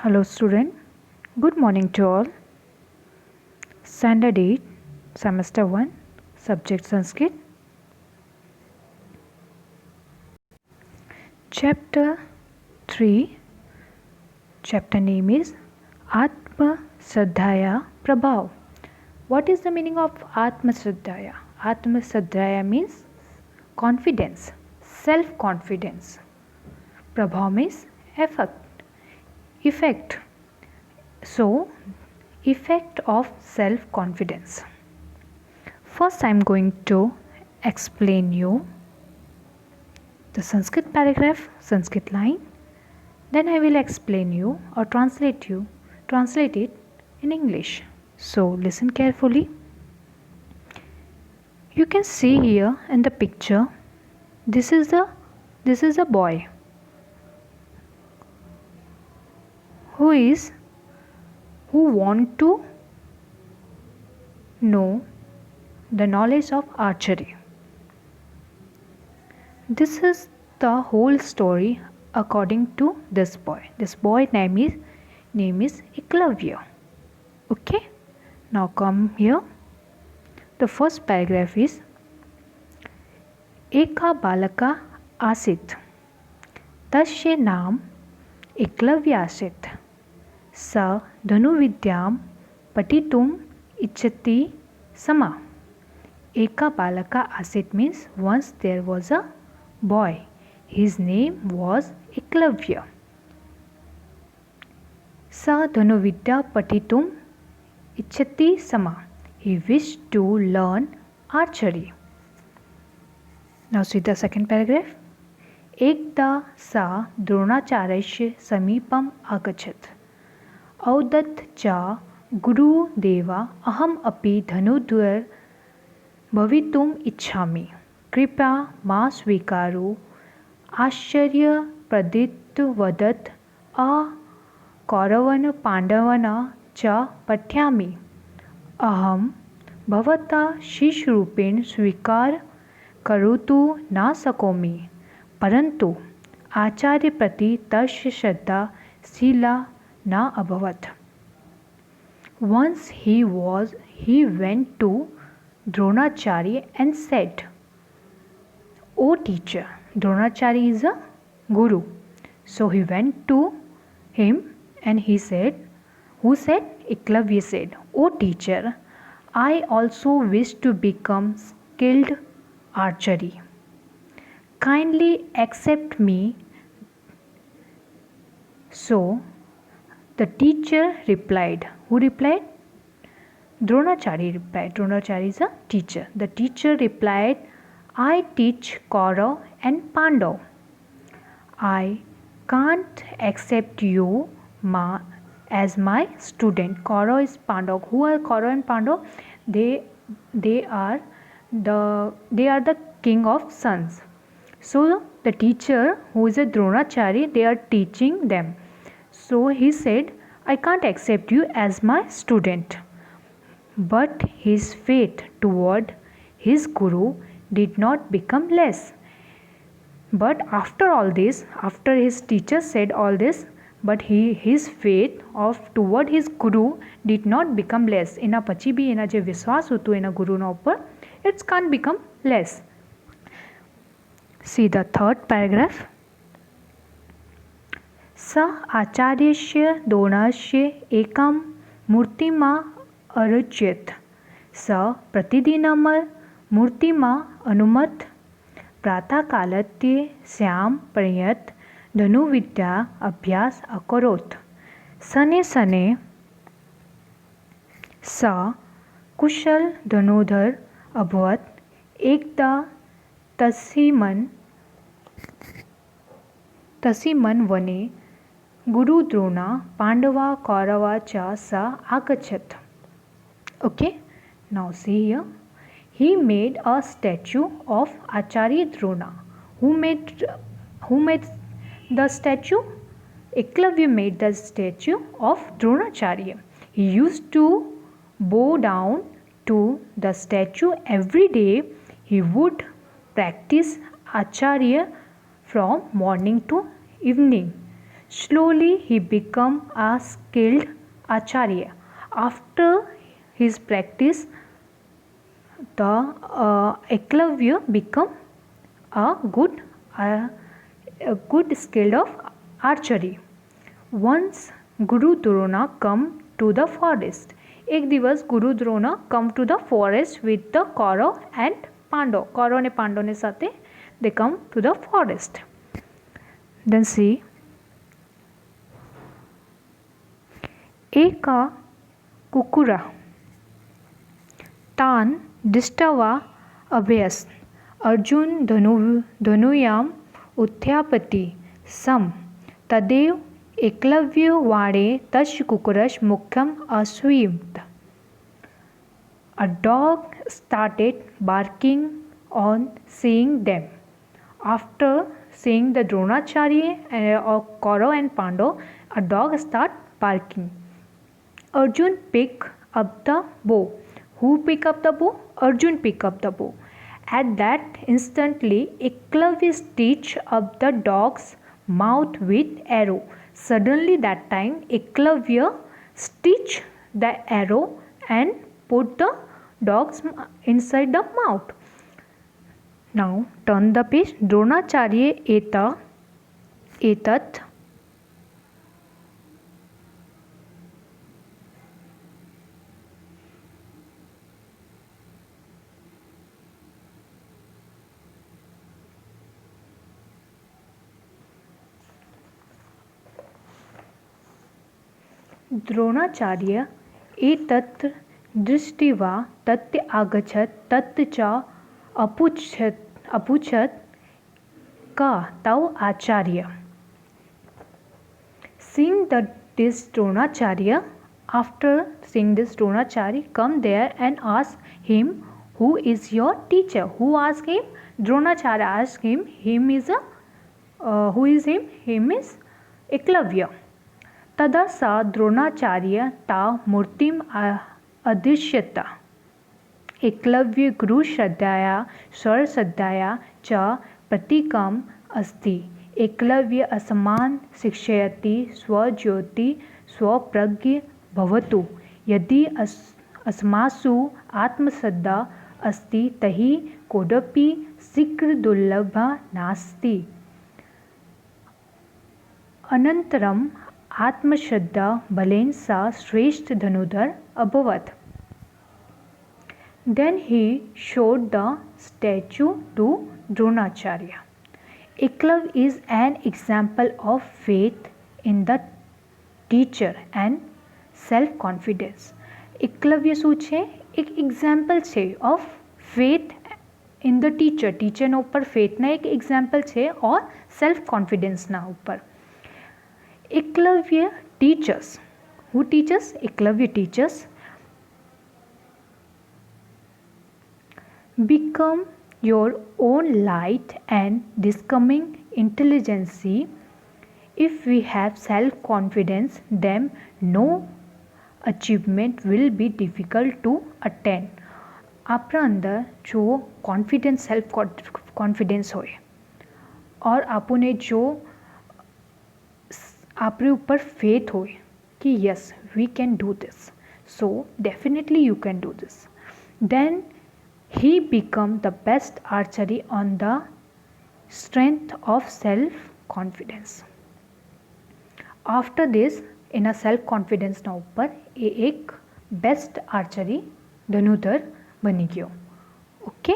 Hello student, good morning to all. Standard 8, Semester 1, Subject Sanskrit. Chapter 3, chapter name is Atma Shraddhaya Prabhav. What is the meaning of Atma Shraddhaya? Atma Shraddhaya means confidence, self-confidence. Prabhav means effect. So, effect of self-confidence. First, I am going to explain you the Sanskrit paragraph, Sanskrit line. Then I will explain you or translate it in English. So listen carefully. You can see here in the picture. This is a boy who want to know the knowledge of archery. This is the whole story according to this boy. This boy name is Eklavya. Okay. Now come here. The first paragraph is Eka balaka asit. Tasya naam Eklavya asit. Sa dhanuvidyam patitum ichati sama. Eka balaka asit means once there was a boy. His name was Eklavya. Sa dhanuvidya patitum ichati sama. He wished to learn archery. Now see the second paragraph. Ekda sa dronacharya samipam agachat. Audat cha guru deva aham api dhanudhar bhavitum ichhami. Kripa ma swikaru आश्चर्य प्रदित वदत आ कौरवन पांडवन च पठ्यामि अहम भवता शिष्यरूपेण स्वीकार करोतु न शकोमि परंतु आचार्य प्रति तस्य श्रद्धा शीला न अभवत्. Once he went to Dronacharya and said, "O teacher," Dronacharya is a guru. So he went to him and he said, who said? Eklavya said, "O teacher, I also wish to become skilled archery. Kindly accept me." So the teacher replied. Who replied? Dronacharya replied. Dronacharya is a teacher. The teacher replied, "I teach Kaurav and Pandav. I can't accept you as my student." Kaurav is Pandav. Who are Kaurav and Pandav? They are the king of sons. So the teacher, who is a Dronacharya, they are teaching them. So he said, "I can't accept you as my student." But his faith toward his guru did not become less. But after all this, after his teacher said all this, but his faith toward his guru did not become less. એના પછી બી એના જે વિશ્વાસ હતો એના ગુરુના ઉપર, it can't become less. See the third paragraph. स आचार्यस्य द्रोणस्य एकां मूर्तिमा अरचयत्. स प्रतिदिनं मूर्तिमा अनुमत प्रातःकालत्ये श्याम पर्यंत धनुविद्या अभ्यास अकरोत्. शने शने स कुशल धनुर्धर अभवत्. एकदा तस्मिन् वने गुरुद्रोणा पांडवा कौरवा च स आगच्छत्. Okay, now see here. He made a statue of Acharya Drona. Who made the statue? Eklavya made the statue of Dronacharya. He used to bow down to the statue every day. He would practice Acharya from morning to evening. Slowly he became a skilled acharya. After his practice, the Eklavya became a good skill of archery. Once Guru Drona come to the forest. एक दिवस गुरु Drona come to the forest with the Kaurav and Pandav. Kaurav ने पांडव ने साथे they come to the forest. Then see, एका कुकुरा तान दिष्टवा अभ्यस अर्जुन धनुयाम उत्थ्यापति सम तदेव एकलव्य वाणे तस् कुकुरश मुख्यम अस्वीत. A dog started barking on seeing them. After seeing the Dronacharya or Kaurav and Pandav, a dog started barking. Arjun picked up the bow. Who picked up the bow? Arjun picked up the bow. At that instantly, Eklavya stitched up the dog's mouth with arrow. Suddenly that time, Eklavya stitched the arrow and put the dog's inside the mouth. Now turn the page. Dronacharya etat Dronacharya एतत् दृष्ट्वा तत् आगच्छत् तत् च अपुच्छत् का तव आचार्य. Seeing this Dronacharya, after seeing this Dronacharya come there and ask him, who is your teacher? Who asked him? Dronacharya asked him. Him is who is him? Him is Eklavya. तदा सा द्रोणाचार्य ता मूर्तिम अदृश्यता. एकलव्य गुरु श्रद्धाया स्वरश्रद्धाया च प्रतीकम् अस्ति. एकलव्य असमान शिक्षयति स्वज्योति स्वप्रज्ञ भवतु. यदि अस्मासु आत्मश्रद्धा अस्ति तर्हि कोऽपि शीघ्रदुर्लभः नास्ति. अनन्तरम् आत्मश्रद्धा बलेन सा श्रेष्ठ धनुधर अभवत्. Then he showed the statue to Dronacharya. Eklavya is an example of faith in the teacher and self-confidence. Eklavya શું છે? એક એક્ઝામ્પલ છે of faith in the teacher. ટીચરના ઉપર ફેથના એક એક્ઝામ્પલ છે ઓર સેલ્ફ કોન્ફિડન્સના ઉપર. Eklavya teachers. Who teachers? Eklavya teachers become your own light and discoming intelligence. If we have self-confidence, then no achievement will be difficult to attain. આપણા અંદર જો કોન્ફિડન્સ સેલ્ફ કોન્ફિડન્સ હોય और આપણને જો આપણી ઉપર ફેથ હોય कि yes we can do this, so definitely you can do this, then he become the best archery on the strength of self confidence. After this એના સેલ્ફ કોન્ફિડન્સના ઉપર એ એક બેસ્ટ આર્ચરી ધનુધર બની ગયો. ઓકે.